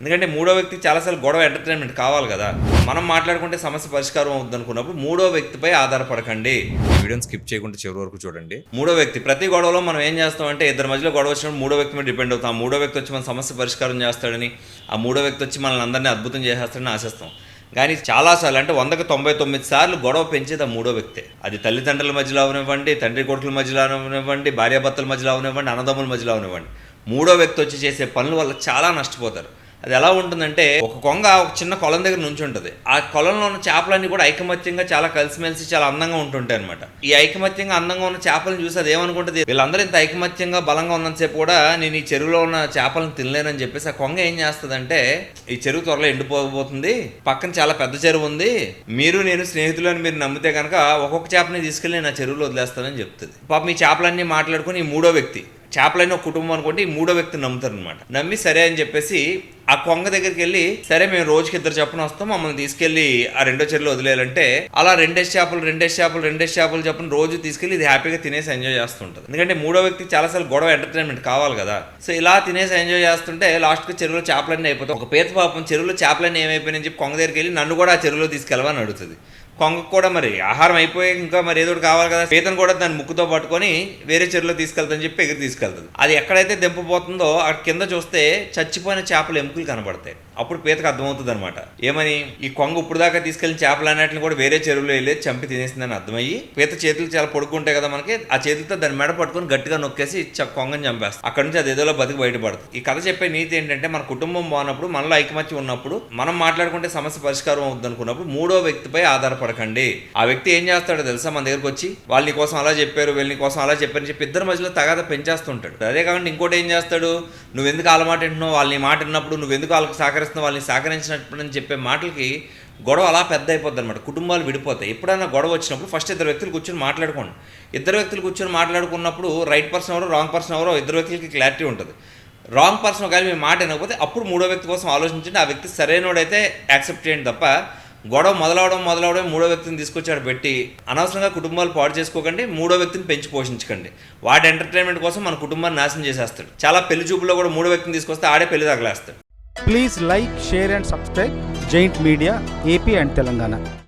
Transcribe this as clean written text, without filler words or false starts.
ఎందుకంటే మూడో వ్యక్తికి చాలాసార్లు గొడవ ఎంటర్టైన్మెంట్ కావాలి కదా. మనం మాట్లాడుకుంటే సమస్య పరిష్కారం అవుతుంది అనుకున్నప్పుడు మూడో వ్యక్తిపై ఆధారపడకండి. ఈ వీడియోని స్కిప్ చేయకుండా చివరి వరకు చూడండి. మూడో వ్యక్తి ప్రతి గొడవలో మనం ఏం చేస్తామంటే ఇద్దరి మధ్యలో గొడవ వచ్చినప్పుడు మూడో వ్యక్తి మీద డిపెండ్ అవుతాం. ఆ మూడో వ్యక్తి వచ్చి మన సమస్య పరిష్కారం చేస్తాడని, ఆ మూడో వ్యక్తి వచ్చి మనల్ని అందరినీ అద్భుతం చేసేస్తాడని ఆశిస్తాం. కానీ చాలాసార్లు అంటే 100కి 99 సార్లు గొడవ పెంచేది ఆ మూడో వ్యక్తే. అది తల్లిదండ్రుల మధ్యలో అవనివ్వండి, తండ్రి కొడుకుల మధ్యలో అవనివ్వండి, భార్యాభర్తల మధ్యలో అవనివ్వండి, అన్నదమ్ముల మధ్యలో అవనివ్వండి. మూడో వ్యక్తి వచ్చి చేసే పనుల వల్ల చాలా నష్టపోతారు. అది ఎలా ఉంటుందంటే, ఒక కొంగ ఒక చిన్న కొలం దగ్గర నుంచి ఉంటుంది. ఆ కొలంలో ఉన్న చేపలన్నీ కూడా ఐకమత్యంగా చాలా కలిసిమెలిసి చాలా అందంగా ఉంటుంటాయి అనమాట. ఈ ఐకమత్యంగా అందంగా ఉన్న చేపలను చూసి అది ఏమనుకుంటుంది, వీళ్ళందరూ ఇంత ఐకమత్యంగా బలంగా ఉన్నంతసేపు కూడా నేను ఈ చెరువులో ఉన్న చేపలను తినలేనని చెప్పేసి ఆ కొంగ ఏం చేస్తుందంటే, ఈ చెరువు త్వరలో ఎండిపోబోతుంది, పక్కన చాలా పెద్ద చెరువు ఉంది, మీరు నేను స్నేహితులు అని మీరు నమ్మితే కనుక ఒక్కొక్క చేపని తీసుకెళ్ళి నేను ఆ చెరువులో వదిలేస్తానని చెప్తుంది. పాపం ఈ చేపలన్నీ మాట్లాడుకుని ఈ మూడో వ్యక్తి, చేపలైన ఒక కుటుంబం అనుకుంటే ఈ మూడో వ్యక్తిని నమ్ముతారు అనమాట. నమ్మి సరే అని చెప్పేసి ఆ కొంగ దగ్గరికి వెళ్ళి, సరే మేము రోజుకి 2 చొప్పున వస్తాం, మమ్మల్ని తీసుకెళ్లి ఆ రెండో చెరువులో వదిలేయాలంటే అలా రెండేసి చేపలు చొప్పున రోజు తీసుకెళ్లి ఇది హ్యాపీగా తినేసి ఎంజాయ్ చేస్తుంటుంది. ఎందుకంటే మూడో వ్యక్తికి చాలాసార్లు గొడవ ఎంటర్టైన్మెంట్ కావాలి కదా. సో ఇలా తినేసి ఎంజాయ్ చేస్తుంటే లాస్ట్కి చెరువులో చేపలన్నీ అయిపోతాయి. ఒక పేద పాపం చెరువులో చేపలన్నీ ఏమైపోయినాయని చెప్పి కొంగ దగ్గరికి వెళ్ళి నన్ను కూడా ఆ చెరువులో తీసుకెళ్ళవని అడుగుతుంది. కొంగకు కూడా మరి ఆహారం అయిపోయి ఇంకా మరి ఏదో కావాలి కదా, పీతను కూడా దాన్ని ముక్కుతో పట్టుకొని వేరే చెరువులో తీసుకెళ్తాని చెప్పి ఎగిరి తీసుకెళ్తుంది. అది ఎక్కడైతే దింపబోతుందో అక్కడ కింద చూస్తే చచ్చిపోయిన చేపలు ఎముకలు కనబడతాయి. అప్పుడు పీతకు అర్థమవుతుంది అనమాట, ఏమని ఈ కొంగ ఇప్పుడు దాకా తీసుకెళ్లిన చేపలు అన్నిటిని కూడా వేరే చెరువులో వెళ్ళి చంపి తినేసిందని అర్థమయ్యి, పీత చేతులు చాలా పొడుకుంటాయి కదా మనకి, ఆ చేతులతో దాన్ని మెడ పట్టుకొని గట్టిగా నొక్కేసి కొంగని చంపేస్తాం. అక్కడ నుంచి అది ఏదోలో బతికి బయటపడుతుంది. ఈ కథ చెప్పే నీతి ఏంటంటే, మన కుటుంబం బాగున్నప్పుడు, మనలో ఐకమత్యం ఉన్నప్పుడు, మనం మాట్లాడుకుంటే సమస్య పరిష్కారం అవుతుంది అనుకున్నప్పుడు మూడో వ్యక్తిపై ఆధారపడకండి. ఆ వ్యక్తి ఏం చేస్తాడో తెలుసా, మన దగ్గరకు వచ్చి వాళ్ళ కోసం అలా చెప్పారు, వీళ్ళని కోసం అలా చెప్పారని చెప్పి ఇద్దరి మధ్యలో తగాద పెంచేస్తుంటాడు. అదే కాకుండా ఇంకోటి ఏం చేస్తాడు, నువ్వెందుకు వాళ్ళ మాట వింటున్నావు, వాళ్ళని మాట విన్నప్పుడు నువ్వెందుకు వాళ్ళకి సహకరిస్తున్నావు, వాళ్ళని సహకరించినప్పుడు అని చెప్పే మాటలకి గొడవ అలా పెద్ద అయిపోద్ది అనమాట. కుటుంబాలు విడిపోతాయి. ఎప్పుడైనా గొడవ వచ్చినప్పుడు ఫస్ట్ ఇద్దరు వ్యక్తులు కూర్చొని మాట్లాడుకోండి. ఇద్దరు వ్యక్తులు కూర్చొని మాట్లాడుకున్నప్పుడు రైట్ పర్సన్ ఎవరో రాంగ్ పర్సన్ ఎవరో ఇద్దరు వ్యక్తులకి క్లారిటీ ఉంటుంది. రాంగ్ పర్సన్ ఒకవేళ మీ మాట వినకపోతే అప్పుడు మూడో వ్యక్తి కోసం ఆలోచించండి. ఆ వ్యక్తి సరైనోడైతే యాక్సెప్ట్ చేయండి తప్ప గొడవ మొదలవడం మూడో వ్యక్తిని తీసుకొచ్చాడు పెట్టి అనవసరంగా కుటుంబాలు పాడు చేసుకోకండి. మూడో వ్యక్తిని పెంచి పోషించకండి. వాడి ఎంటర్టైన్మెంట్ కోసం మన కుటుంబాన్ని నాశనం చేసేస్తాడు. చాలా పెళ్లి చూపులో కూడా మూడో వ్యక్తిని తీసుకొస్తే ఆడే పెళ్లి తగలేస్తాడు. Please like, share and subscribe Giant Media AP and Telangana.